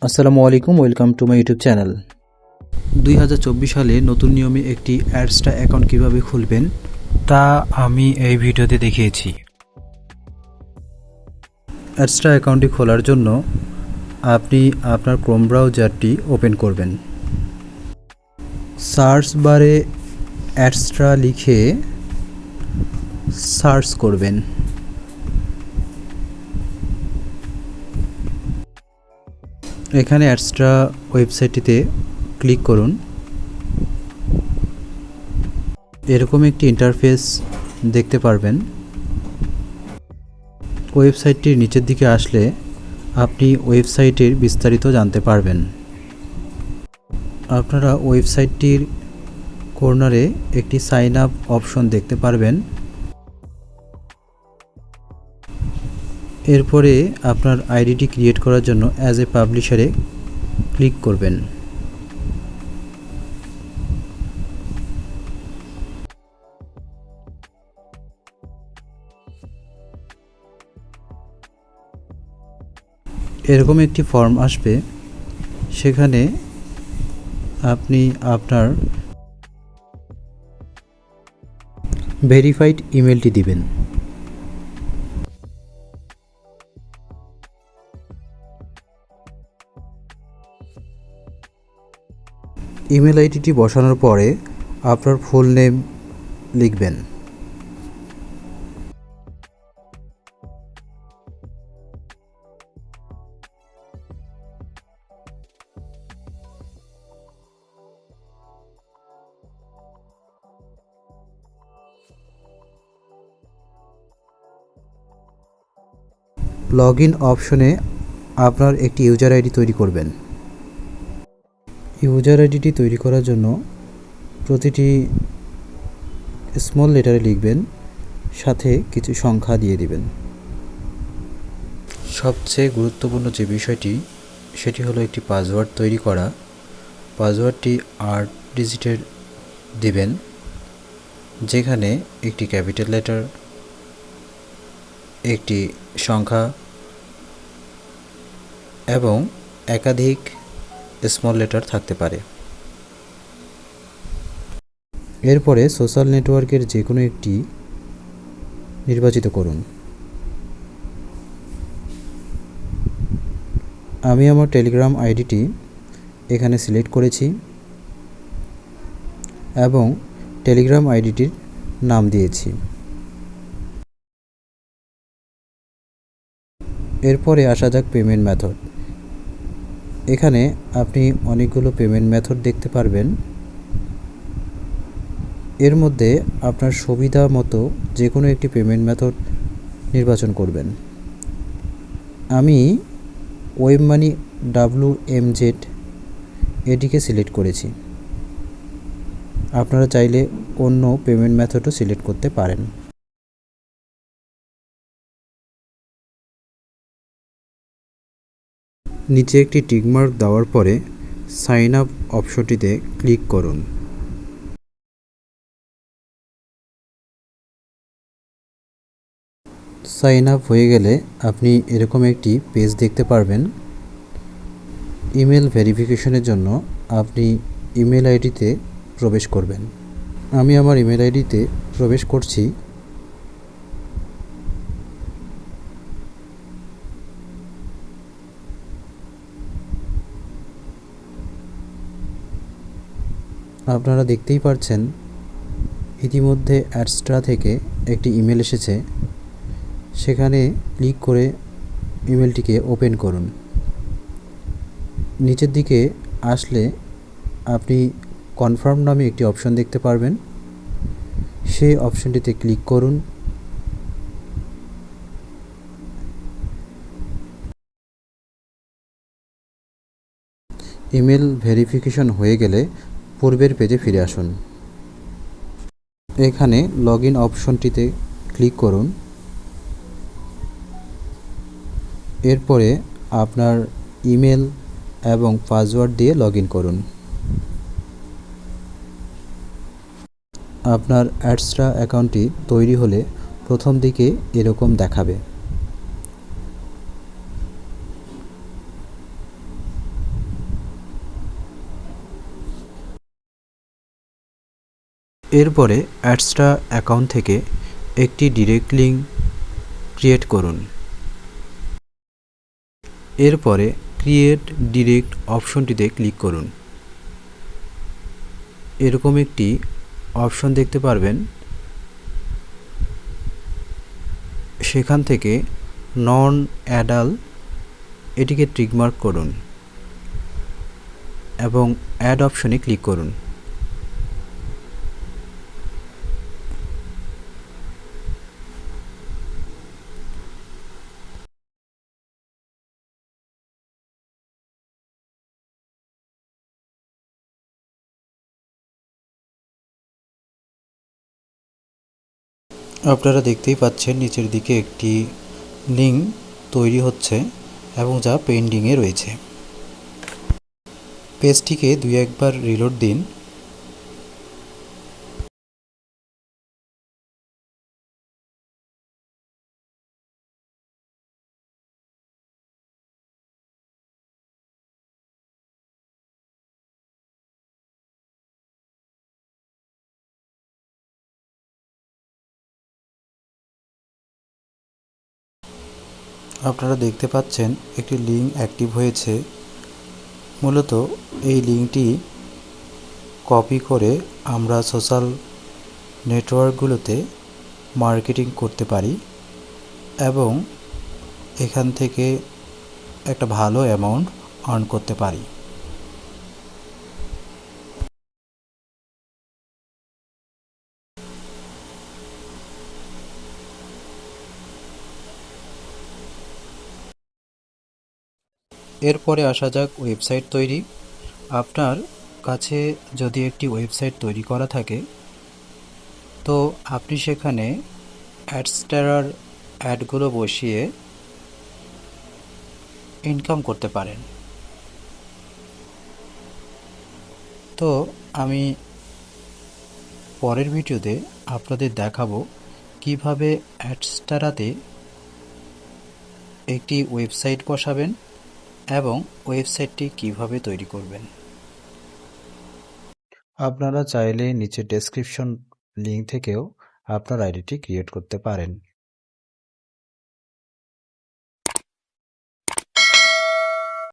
আসসালামু আলাইকুম, welcome to my YouTube channel. 2024 সালে নতুন নিয়মে একটি অ্যাডস্টা অ্যাকাউন্ট কিভাবে খুলবেন তা আমি এই ভিডিওতে দেখিয়েছি। অ্যাডস্টা অ্যাকাউন্টটি খোলার জন্য আপনি আপনার ক্রোম ব্রাউজারটি ওপেন করবেন। সার্চ বারে অ্যাডস্টা লিখে সার্চ করবেন। এখানে অ্যাডস্টা ওয়েবসাইটটিতে ক্লিক করুন। এরকম একটি ইন্টারফেস দেখতে পারবেন। ওয়েবসাইটটির নিচের দিকে আসলে আপনি ওয়েবসাইটের বিস্তারিত জানতে পারবেন। আপনারা ওয়েবসাইটটির কর্নারে একটি সাইন আপ অপশন দেখতে পারবেন। এরপরে আপনার আইডিটি ক্রিয়েট করার জন্য অ্যাজ এ পাবলিশারে ক্লিক করবেন। এরকম একটি ফর্ম আসবে, সেখানে আপনি আপনার ভেরিফাইড ইমেলটি দিবেন। ইমেল আইডিটি বসানোর পরে আপনার ফুল নেম লিখবেন। লগ ইন অপশনে আপনার একটি ইউজার আইডি তৈরি করবেন। ইউজার আইডিটি তৈরি করার জন্য প্রতিটি স্মল লেটারে লিখবেন, সাথে কিছু সংখ্যা দিয়ে দিবেন। সবচেয়ে গুরুত্বপূর্ণ যে বিষয়টি সেটি হলো একটি পাসওয়ার্ড তৈরি করা। পাসওয়ার্ডটি 8 ডিজিটের দিবেন, যেখানে একটি ক্যাপিটাল লেটার, একটি সংখ্যা এবং একাধিক স্মল লেটার থাকতে পারে। এরপরে সোশ্যাল নেটওয়ার্কের যে কোনো একটি নির্বাচিত করুন। আমি আমার টেলিগ্রাম আইডিটি এখানে সিলেক্ট করেছি এবং টেলিগ্রাম আইডিটির নাম দিয়েছি। এরপরে আসা যাক পেমেন্ট মেথড। এখানে আপনি অনেকগুলো পেমেন্ট মেথড দেখতে পারবেন। এর মধ্যে আপনার সুবিধা মতো যে কোনো একটি পেমেন্ট মেথড নির্বাচন করবেন। আমি ওয়েব মানি WMZ এটিকে সিলেক্ট করেছি। আপনারা চাইলে অন্য পেমেন্ট মেথডও সিলেক্ট করতে পারেন। নিচে একটি টিকমার্ক দেওয়ার পরে সাইন আপ অপশনটিতে ক্লিক করুন। সাইন আপ হয়ে গেলে আপনি এরকম একটি পেজ দেখতে পারবেন। ইমেল ভেরিফিকেশনের জন্য আপনি ইমেল আইডিতে প্রবেশ করবেন। আমি আমার ইমেল আইডিতে প্রবেশ করছি। আপনারা দেখতেই পাচ্ছেন ইতিমধ্যে অ্যাডস্টা থেকে একটি ইমেল এসেছে। সেখানে ক্লিক করে ইমেলটিকে ওপেন করুন। নিচের দিকে আসলে আপনি কনফার্ম নামে একটি অপশন দেখতে পারবেন। সেই অপশনটিতে ক্লিক করুন। ইমেল ভেরিফিকেশন হয়ে গেলে পূর্বের পেজে ফিরে আসুন। এখানে লগ ইন অপশনটিতে ক্লিক করুন। এরপরে আপনার ইমেল এবং পাসওয়ার্ড দিয়ে লগ ইন করুন। আপনার অ্যাডস্টা অ্যাকাউন্টটি তৈরি হলে প্রথম দিকে এরকম দেখাবে। এরপরে অ্যাডস্টা অ্যাকাউন্ট থেকে একটি ডিরেক্ট লিঙ্ক ক্রিয়েট করুন। এরপরে ক্রিয়েট ডিরেক্ট অপশনটিতে ক্লিক করুন। এরকম একটি অপশন দেখতে পারবেন। সেখান থেকে নন অ্যাডাল এটিকে টিকমার্ক করুন এবং অ্যাড অপশনে ক্লিক করুন। আপনারা দেখতেই পাচ্ছেন নিচের দিকে একটি লিঙ্ক তৈরি হচ্ছে এবং যা পেন্ডিংয়ে রয়েছে। পেজটিকে 2-1 বার রিলোড দিন। আপনারা দেখতে পাচ্ছেন একটি লিঙ্ক অ্যাক্টিভ হয়েছে। মূলত এই লিঙ্কটি কপি করে আমরা সোশ্যাল নেটওয়ার্কগুলোতে মার্কেটিং করতে পারি এবং এখান থেকে একটা ভালো অ্যামাউন্ট আর্ন করতে পারি। এরপরে আসা যাক ওয়েবসাইট তৈরি। আপনার কাছে যদি একটি ওয়েবসাইট তৈরি করা থাকে তো আপনি সেখানে অ্যাডস্টারার অ্যাডগুলো বসিয়ে ইনকাম করতে পারেন। তো আমি পরের ভিডিওতে আপনাদের দেখাবো কিভাবে অ্যাডস্টারাতে একটি ওয়েবসাইট বসাবেন এবং ওয়েবসাইটটি কিভাবে তৈরি করবেন। আপনারা চাইলে নিচে ডেসক্রিপশন লিঙ্ক থেকেও আপনার আইডিটি ক্রিয়েট করতে পারেন।